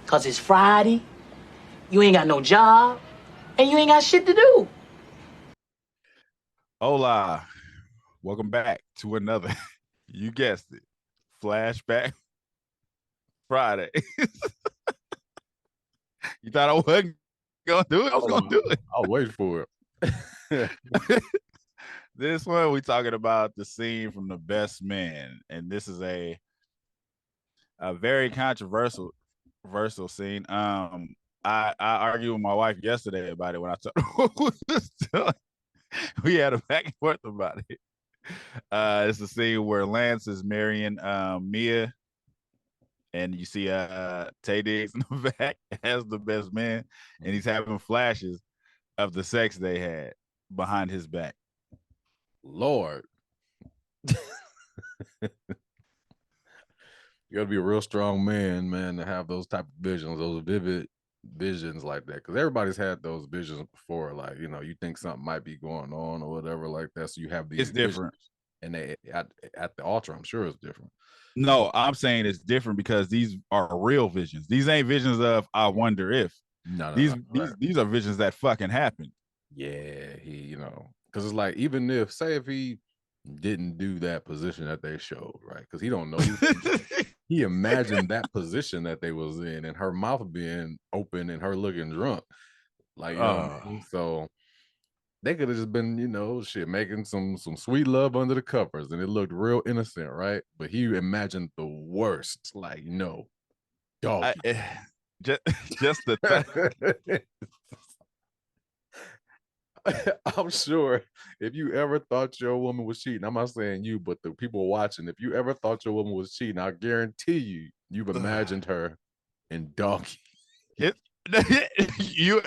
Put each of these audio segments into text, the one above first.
Cause it's Friday, you ain't got no job, and you ain't got shit to do. Hola, welcome back to another, you guessed it, Flashback Friday. You thought I wasn't gonna do it? I was gonna do it. I'll wait for it. This one, we talking about the scene from The Best Man, and this is a very controversial scene. I argued with my wife yesterday about it when I told we had a back and forth about it. It's the scene where Lance is marrying Mia, and you see Tay Diggs in the back as the best man, and he's having flashes of the sex they had behind his back. Lord. You got to be a real strong man, to have those type of visions, those vivid visions like that. Because everybody's had those visions before. Like, you think something might be going on or whatever like that. So you have these It's different. And they at the altar, I'm sure it's different. No, I'm saying it's different because these are real visions. These ain't visions of I wonder if. These are visions that fucking happened. Yeah, because it's like, even if he didn't do that position that they showed, right? Because he don't know. He imagined that position that they was in, and her mouth being open and her looking drunk, like, you know what I mean? So they could have just been, making some sweet love under the covers, and it looked real innocent, right? But he imagined the worst, like, dog. Just the I'm sure if you ever thought your woman was cheating, I'm not saying you, but the people watching, if you ever thought your woman was cheating, I guarantee you've imagined her in doggy. You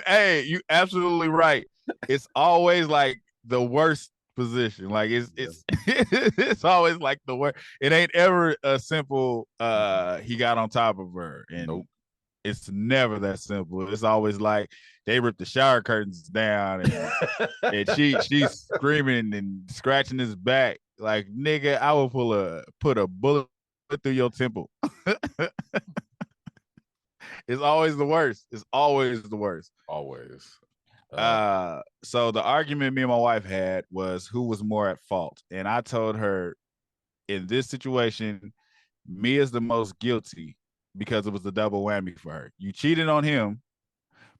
absolutely right. It's always like the worst position. Like it's it's always like the worst. It ain't ever a simple he got on top of her, and nope. It's never that simple. It's always like they ripped the shower curtains down, and she's screaming and scratching his back. Like, nigga, I will put a bullet through your temple. It's always the worst. It's always the worst. Always. So the argument me and my wife had was who was more at fault. And I told her, in this situation, Mia's the most guilty because it was the double whammy for her. You cheated on him,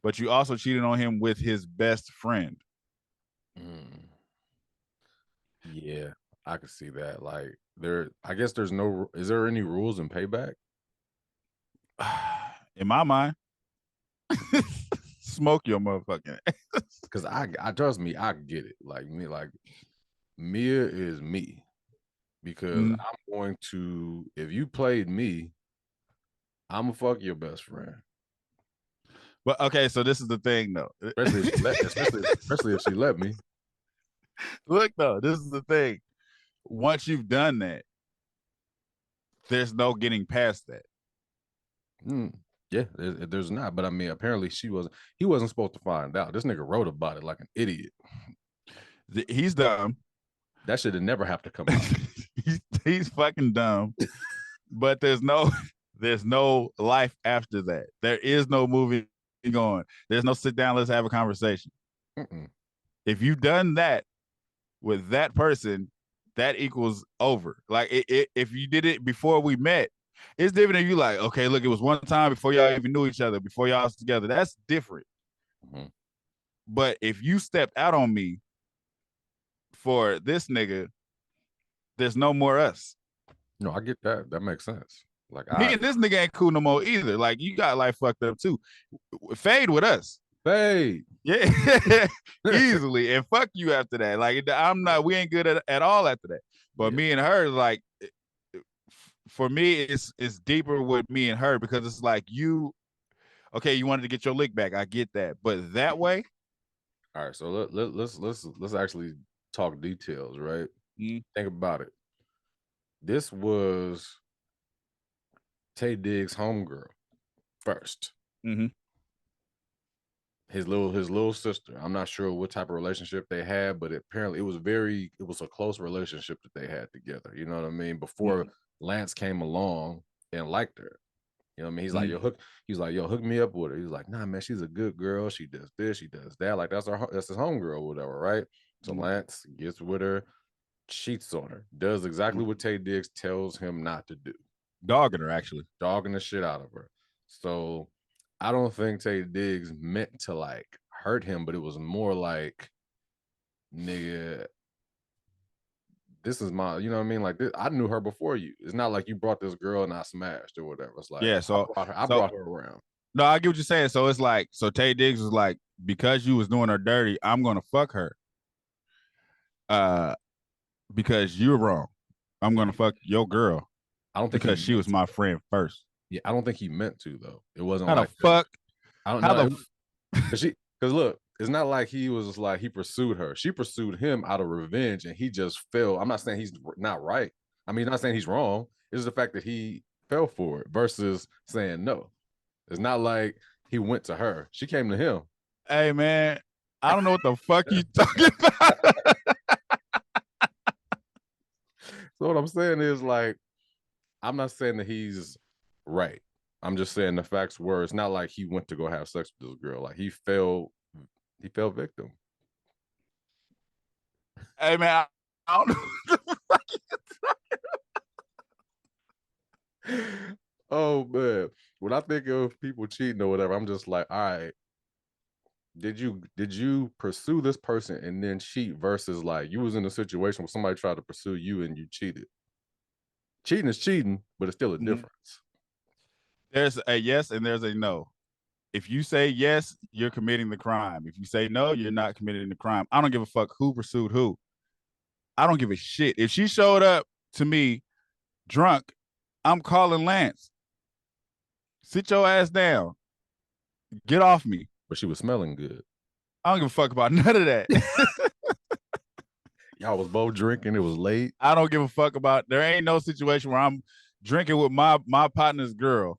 but you also cheated on him with his best friend. Yeah, I could see that. Like, I guess is there any rules in Payback? In my mind, smoke your motherfucking ass. Because I trust me, I get it. Like Mia is me. Because I'm going to, if you played me, I'm gonna fuck your best friend. But okay, so this is the thing, though. Especially if she let me. Look, though, this is the thing. Once you've done that, there's no getting past that. Yeah, there's not. But I mean, apparently he wasn't supposed to find out. This nigga wrote about it like an idiot. He's dumb. That should have never have to come out. he's fucking dumb. But there's no life after that. There is no moving on. There's no sit down, let's have a conversation. If you've done that with that person, that equals over. Like, if you did it before we met, it's different if you like, okay, look, it was one time before y'all even knew each other, before y'all was together. That's different. But if you stepped out on me for this nigga, there's no more us. No, I get that. That makes sense. Like, me and this nigga ain't cool no more either. Like, you got life fucked up too. Fade with us. Fade. Yeah. Easily. And fuck you after that. Like, we ain't good at all after that. But me and her, like, for me, it's deeper with me and her, because it's like, you wanted to get your lick back. I get that. But that way. All right. So let's actually talk details, right? Think about it. This was Tay Diggs' homegirl first. His little sister. I'm not sure what type of relationship they had, but apparently it was a close relationship that they had together. You know what I mean? Before Lance came along and liked her. You know what I mean? He's like, yo, hook me up with her. He's like, nah, man, she's a good girl. She does this, she does that. Like, that's his homegirl or whatever, right? So Lance gets with her, cheats on her, does exactly what Tay Diggs tells him not to do. Dogging her, actually. Dogging the shit out of her. So I don't think Tay Diggs meant to like hurt him, but it was more like, nigga, this is my, you know what I mean? Like, this, I knew her before you. It's not like you brought this girl and I smashed or whatever. It's like, yeah, so I brought her around. No, I get what you're saying. So it's like, so Tay Diggs was like, because you was doing her dirty, I'm gonna fuck her. Because you're wrong. I'm gonna fuck your girl. I don't think because she was my friend first. Yeah, I don't think he meant to though. It wasn't how like the fuck. I don't know. Because look, it's not like he was like he pursued her. She pursued him out of revenge, and he just fell. I'm not saying he's not right. I mean, not saying he's wrong. It's the fact that he fell for it versus saying no. It's not like he went to her. She came to him. Hey man, I don't know what the fuck you talking about. So what I'm saying is like, I'm not saying that he's right. I'm just saying the facts were, it's not like he went to go have sex with this girl. Like he fell victim. Hey man, I don't know what the fuck you're talking about. Oh man. When I think of people cheating or whatever, I'm just like, all right, did you pursue this person and then cheat versus like you was in a situation where somebody tried to pursue you and you cheated? Cheating is cheating, but it's still a difference. There's a yes and there's a no. If you say yes, you're committing the crime. If you say no, you're not committing the crime. I don't give a fuck who pursued who. I don't give a shit. If she showed up to me drunk, I'm calling Lance. Sit your ass down. Get off me. But she was smelling good. I don't give a fuck about none of that. Y'all was both drinking. It was late. I don't give a fuck about. There ain't no situation where I'm drinking with my partner's girl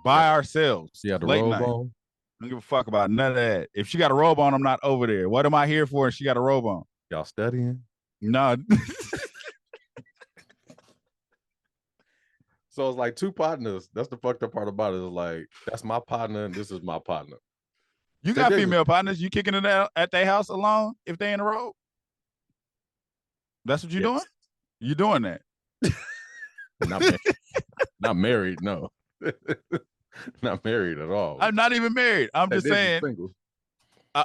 by ourselves. She had the late robe night. on. I don't give a fuck about none of that. If she got a robe on, I'm not over there. What am I here for? And she got a robe on. Y'all studying? No. So it's like two partners. That's the fucked up part about it. Is like, that's my partner and this is my partner. You got female partners. You kicking it out at their house alone if they in a robe? That's what you're doing? You doing that? Not married, no. Not married at all. I'm not even married. I'm just saying. Single.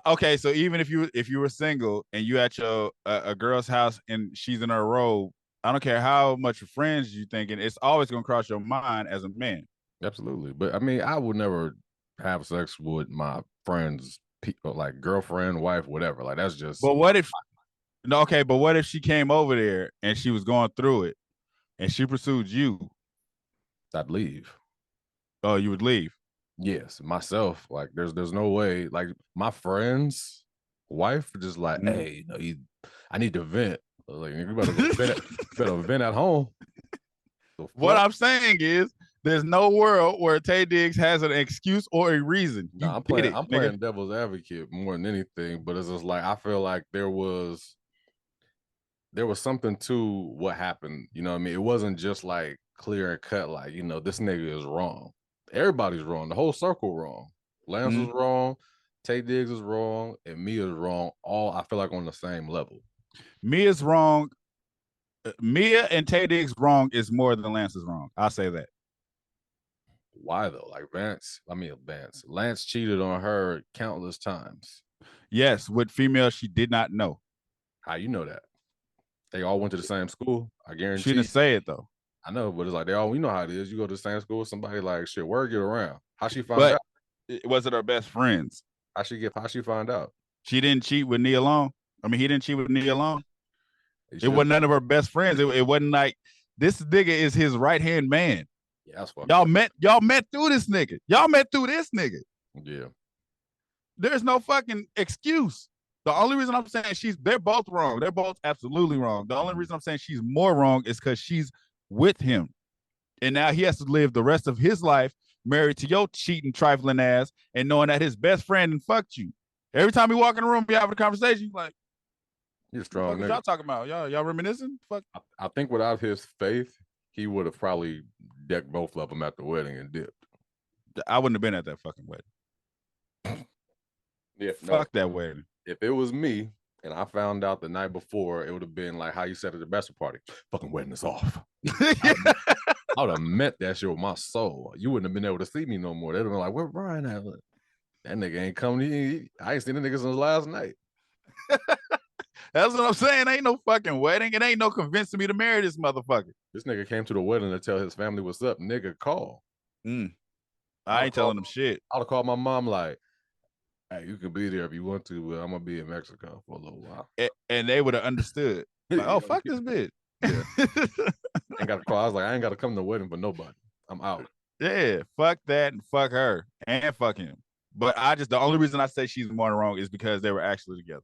Okay, so even if you were single and you at your a girl's house and she's in her robe, I don't care how much friends you thinking, it's always gonna cross your mind as a man. Absolutely, but I mean, I would never have sex with my friends, people, like girlfriend, wife, whatever. Like that's just. But what if? No, okay, but what if she came over there and she was going through it, and she pursued you? I'd leave. Oh, you would leave? Yes, myself. Like, there's no way. Like, my friend's wife just like, hey, I need to vent. Like, you better go vent at home. What I'm saying is, there's no world where Tay Diggs has an excuse or a reason. I'm playing devil's advocate more than anything, but it's just like I feel like there was something to what happened. You know what I mean? It wasn't just like clear and cut, like, you know, this nigga is wrong. Everybody's wrong. The whole circle wrong. Lance is wrong. Tay Diggs is wrong. And Mia's wrong. All, I feel like, on the same level. Mia's wrong. Mia and Tay Diggs wrong is more than Lance is wrong. I'll say that. Why though? Like Lance cheated on her countless times. Yes, with females she did not know. How you know that? They all went to the same school. I guarantee. She didn't say it though. I know, but it's like we know how it is. You go to the same school with somebody, like, shit, word get around. How she find out? Was it her best friends? How she find out? She didn't cheat with Nia Long. I mean, he didn't cheat with Nia Long. It wasn't none of her best friends. It wasn't like, this nigga is his right-hand man. Yeah, that's what y'all met through this nigga. Y'all met through this nigga. Yeah. There's no fucking excuse. The only reason I'm saying they're both wrong. They're both absolutely wrong. The only reason I'm saying she's more wrong is because she's with him. And now he has to live the rest of his life married to your cheating, trifling ass and knowing that his best friend fucked you. Every time he walk in the room, be having a conversation, like, you're strong. What y'all talking about? Y'all reminiscing? Fuck. I think without his faith, he would have probably decked both of them at the wedding and dipped. I wouldn't have been at that fucking wedding. Yeah, Fuck that wedding. If it was me and I found out the night before, it would have been like how you said at the bachelor party. Fucking wedding is off. I would have met that shit with my soul. You wouldn't have been able to see me no more. They'd have been like, where Brian at? That nigga ain't coming. I ain't seen the nigga since last night. That's what I'm saying. Ain't no fucking wedding. It ain't no convincing me to marry this motherfucker. This nigga came to the wedding to tell his family what's up. Nigga, call. I ain't telling them shit. I would have called my mom like, hey, you can be there if you want to, but I'm gonna be in Mexico for a little while. And they would have understood. Like, oh, fuck this bitch. Yeah. Ain't got to call. I was like, I ain't got to come to the wedding for nobody. I'm out. Yeah, fuck that and fuck her and fuck him. But the only reason I say she's more wrong is because they were actually together.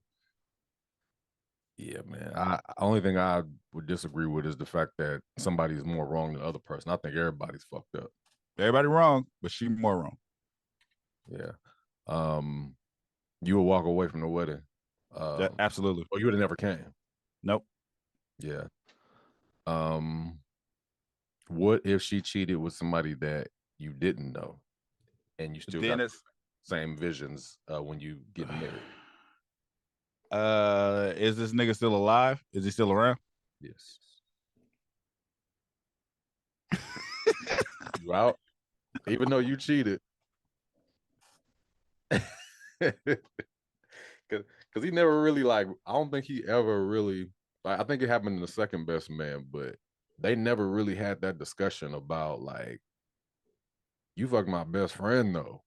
Yeah, man. Only thing I would disagree with is the fact that somebody's more wrong than the other person. I think everybody's fucked up. Everybody wrong, but she more wrong. Yeah. You would walk away from the wedding. Absolutely. Or you would have never came. Nope. Yeah. What if she cheated with somebody that you didn't know, and you still got the same visions when you get married? Is this nigga still alive? Is he still around? Yes. You out, even though you cheated. Because he never really I don't think he ever really I think it happened in The Second Best Man, but they never really had that discussion about you fucked my best friend though.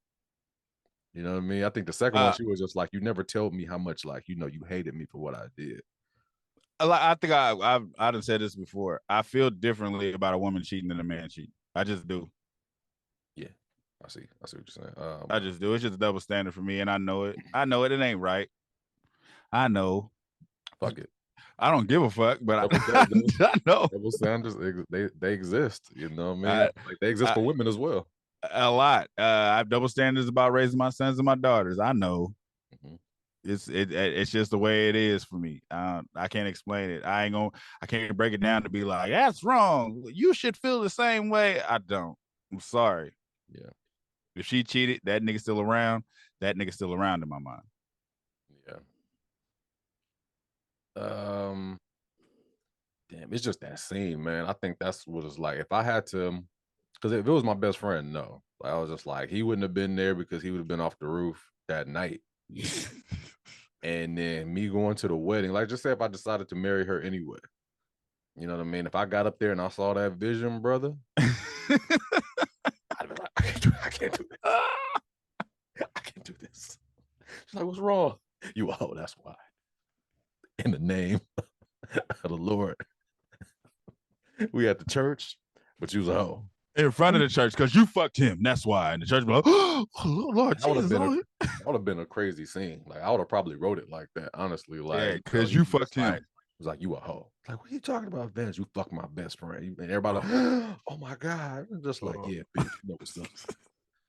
You know what I mean? I think the second one, she was just like, you never told me how much you hated me for what I did. I think I done said this before. I feel differently about a woman cheating than a man cheating. I just do. Yeah, I see what you're saying. I just do. It's just a double standard for me, and I know it. It ain't right. I know. Fuck it. I don't give a fuck, but I know. Double standards, they exist. You know what I mean? They exist for women as well. A lot. I have double standards about raising my sons and my daughters. I know. Mm-hmm. It's just the way it is for me. I can't explain it. I can't break it down to be like, that's wrong. You should feel the same way. I don't. I'm sorry. Yeah. If she cheated, that nigga still around. That nigga still around in my mind. Yeah. Damn, it's just that scene, man. I think that's what it's like. If I had to, because if it was my best friend, no. I was just like, he wouldn't have been there because he would have been off the roof that night. And then me going to the wedding, just say if I decided to marry her anyway. You know what I mean? If I got up there and I saw that vision, brother, I'd be like, I can't do this. I can't do this. She's like, what's wrong? That's why. In the name of the Lord. We at the church, but you was a hoe. In front of the church, because you fucked him. That's why. And the church be like, oh, Lord, that would have been a crazy scene. I would have probably wrote it like that, honestly. Because you fucked him. It was like, you a hoe. What are you talking about, Vince? You fucked my best friend. And everybody oh my God. I'm just like, yeah, bitch, you know what's up.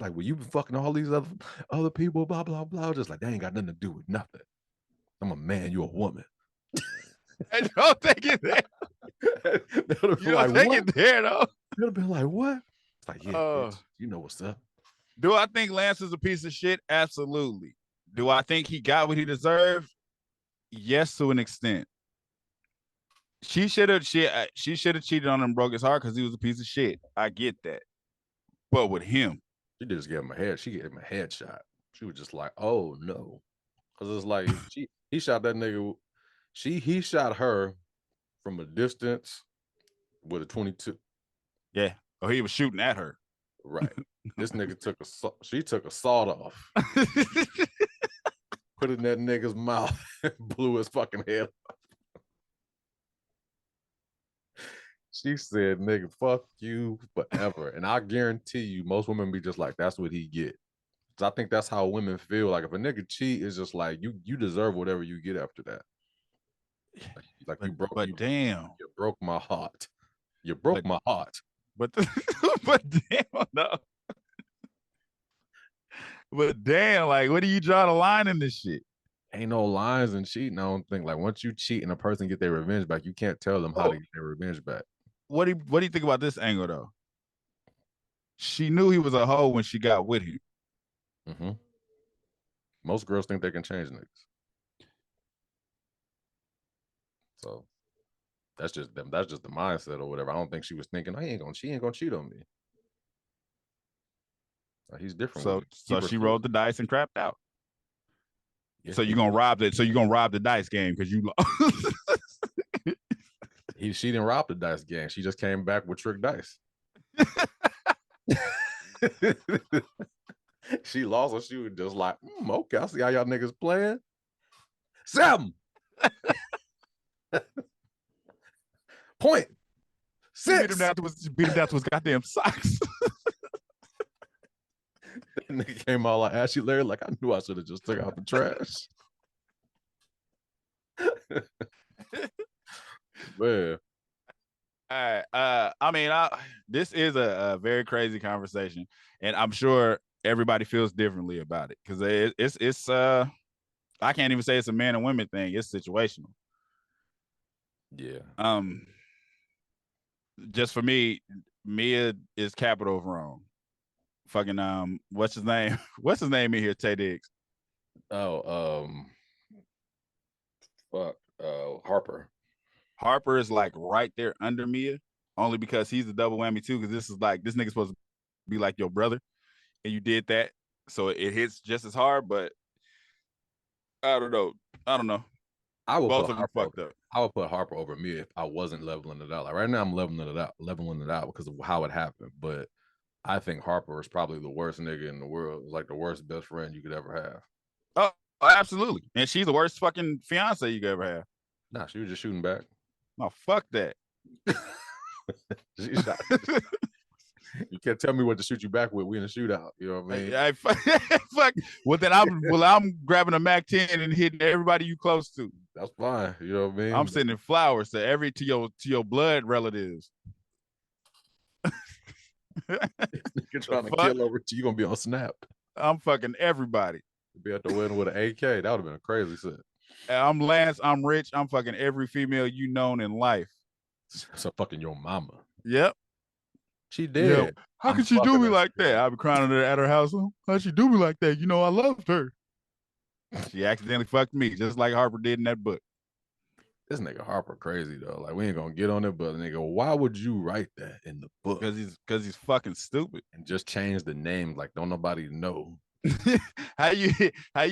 Well, you been fucking all these other people, blah, blah, blah. Just they ain't got nothing to do with nothing. I'm a man, you a woman. And don't take it there. You don't take it there, though. You'd have been like, what? It's yeah, bitch, you know what's up. Do I think Lance is a piece of shit? Absolutely. Do I think he got what he deserved? Yes, to an extent. She should have cheated on him and broke his heart because he was a piece of shit. I get that. But with him, she just gave him a head. She gave him a headshot. She was just like, oh no. Because it's he shot that nigga. He shot her from a distance with a 22. Yeah. Oh, he was shooting at her. Right. This nigga she took a sawed off. Put it in that nigga's mouth and blew his fucking head off. She said, nigga, fuck you forever. And I guarantee you, most women be just like, that's what he get. So I think that's how women feel. If a nigga cheat, it's just you deserve whatever you get after that. Damn. You broke my heart. You broke my heart. But damn, no. But damn, what do you draw the line in this shit? Ain't no lines in cheating. I don't think. Once you cheat and a person get their revenge back, you can't tell them how to get their revenge back. What do you think about this angle though? She knew he was a hoe when she got with him. Mm-hmm. Most girls think they can change niggas. So that's just them. That's just the mindset or whatever. I don't think she was thinking, she ain't gonna cheat on me. Like, he's different with So it. she rolled the dice and crapped out. Yeah, so you're gonna rob it. So you're gonna rob the dice game because you lost. She didn't rob the dice game. She just came back with trick dice. She lost, so she was just like, okay, I see how y'all niggas playing. 7 point 6. Beat him down to his goddamn socks. That nigga came out like Ashley Larry, like, I knew I should have just took out the trash. Man. All right. This is a very crazy conversation, and I'm sure everybody feels differently about it because it's I can't even say it's a man and women thing. It's situational. Yeah. Just for me, Mia is capital wrong. Fucking what's his name? What's his name in here? Tay Diggs. Harper. Harper is like right there under Mia, only because he's the double whammy too. Because this nigga's supposed to be like your brother, and you did that, so it hits just as hard. But I don't know. I would Both put of them fucked up. I would put Harper over Mia if I wasn't leveling it out. Like right now, I'm leveling it out because of how it happened. But I think Harper is probably the worst nigga in the world. Like the worst best friend you could ever have. Oh, absolutely. And she's the worst fucking fiance you could ever have. Nah, she was just shooting back. No, fuck that. She shot. You can't tell me what to shoot you back with. We in a shootout. You know what I mean? Fuck. Well, then I'm grabbing a MAC-10 and hitting everybody you close to. That's fine. You know what I mean? I'm sending flowers to your blood relatives. You're trying to kill over to you gonna be on Snap. I'm fucking everybody. Be at the wedding with an AK. That would have been a crazy set. I'm Lance. I'm rich. I'm fucking every female you known in life. So fucking your mama. Yep. She did. Yep. How could she do me like that? I'll be crying at her house. How'd she do me like that? You know, I loved her. She accidentally fucked me, just like Harper did in that book. This nigga Harper crazy though. Like we ain't gonna get on it, but nigga, why would you write that in the book? Because he's fucking stupid. And just change the name, like don't nobody know. How you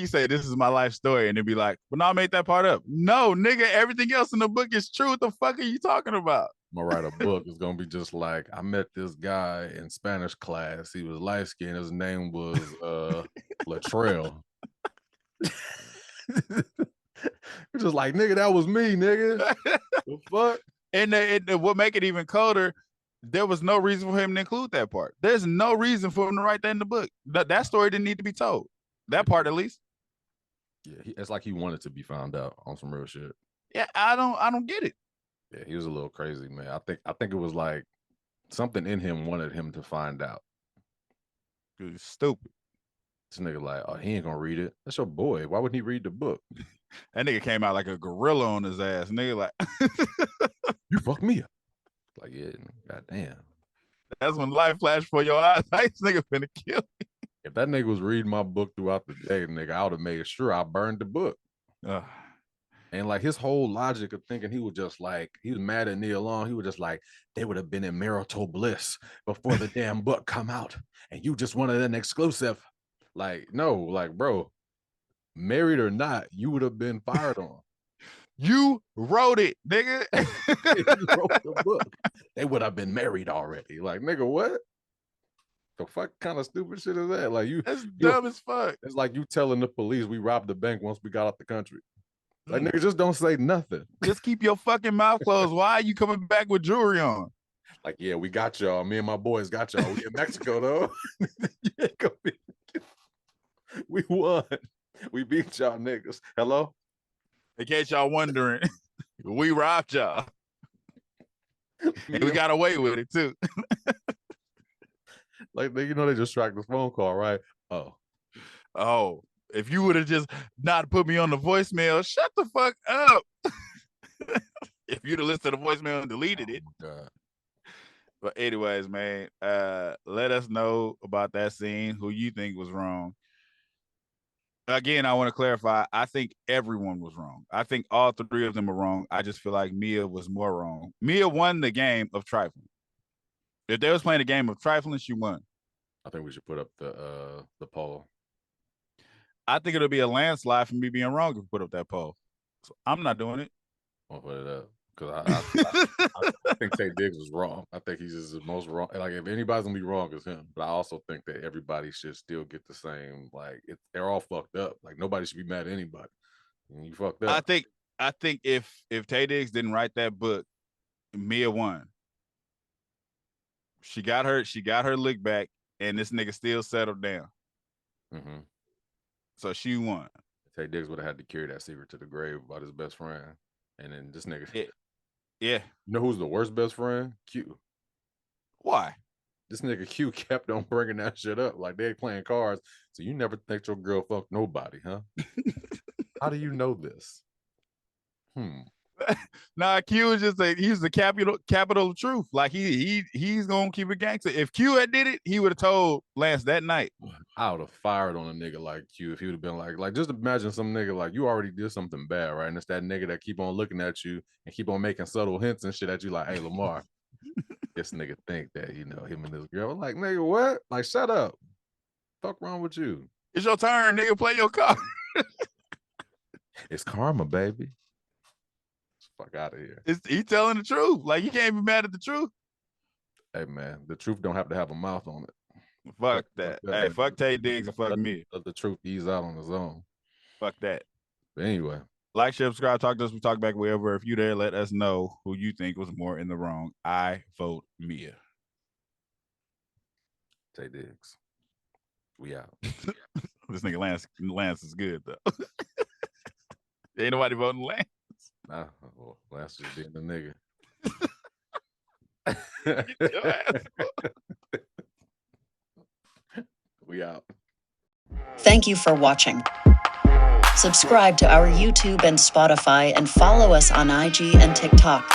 say this is my life story and then be like, well, no, I made that part up. No, nigga, everything else in the book is true. What the fuck are you talking about? I'm gonna write a book. It's gonna be just like, I met this guy in Spanish class. He was light skinned. His name was Latrell. It's just like, nigga, that was me, nigga. The fuck? And what make it even colder, there was no reason for him to include that part. There's no reason for him to write that in the book. That story didn't need to be told. That part, at least. Yeah, it's like he wanted to be found out on some real shit. Yeah, I don't get it. Yeah, he was a little crazy, man. I think it was like something in him wanted him to find out. He's stupid. This nigga like, oh, he ain't gonna read it. That's your boy. Why wouldn't he read the book? That nigga came out like a gorilla on his ass. Nigga like, you fucked me up. Like, yeah, goddamn. That's when life flashed for your eyes. Like, this nigga finna kill me. If that nigga was reading my book throughout the day, nigga, I would have made sure I burned the book. And like his whole logic of thinking he was mad at Neil Long. He was just like, they would have been in marital bliss before the damn book come out. And you just wanted an exclusive. Like, no, like, bro, married or not, you would have been fired on. You wrote it, nigga. You wrote the book. They would have been married already. Like, nigga, what? The fuck kind of stupid shit is that? Like, that's dumb as fuck. It's like you telling the police we robbed the bank once we got out the country. Like, nigga, just don't say nothing. Just keep your fucking mouth closed. Why are you coming back with jewelry on? Like, yeah, we got y'all. Me and my boys got y'all. We in Mexico, though. We won. We beat y'all niggas. Hello? In case y'all wondering, we robbed y'all. And we got away with it, too. Like, you know, they just tracked this phone call, right? Oh, if you would have just not put me on the voicemail, shut the fuck up. If you'd have listened to the voicemail and deleted it. God. But anyways, man, let us know about that scene. Who you think was wrong? Again, I want to clarify. I think everyone was wrong. I think all three of them are wrong. I just feel like Mia was more wrong. Mia won the game of trifling. If they was playing a game of trifling, she won. I think we should put up the poll. I think it'll be a landslide for me being wrong if we put up that poll. So I'm not doing it. I'll put it up because I think Tay Diggs was wrong. I think he's just the most wrong. Like if anybody's gonna be wrong, it's him. But I also think that everybody should still get the same. Like they're all fucked up. Like nobody should be mad at anybody. And you fucked up. I think if Tay Diggs didn't write that book, Mia won. She got her lick back, and this nigga still settled down. Mm-hmm. So she won. Tay Diggs would have had to carry that secret to the grave about his best friend, and then this nigga. Yeah. You know who's the worst best friend? Q. Why? This nigga Q kept on bringing that shit up. Like they playing cards. So you never think your girl fucked nobody, huh? How do you know this? Nah, Q is just he's the capital of truth. Like he's gonna keep it gangster. If Q had did it, he would have told Lance that night. I would have fired on a nigga like Q if he would have been like just imagine some nigga like you already did something bad, right? And it's that nigga that keep on looking at you and keep on making subtle hints and shit at you like, hey Lamar, this nigga think that you know him and this girl. I'm like, nigga, what? Like, shut up. Fuck wrong with you? It's your turn, nigga. Play your card. It's karma, baby. Fuck out of here. He telling the truth. Like you can't be mad at the truth. Hey man, the truth don't have to have a mouth on it. Fuck that. Hey, fuck Tay Diggs and fuck me. Let the truth ease out on his own. Fuck that. But anyway. Like, share, subscribe, talk to us. We talk back wherever. If you there, let us know who you think was more in the wrong. I vote Mia. Tay Diggs. We out. This nigga Lance is good though. Ain't nobody voting Lance. Nah, well, Lance just being the nigga. Get your ass. We out. Thank you for watching. Subscribe to our YouTube and Spotify and follow us on IG and TikTok.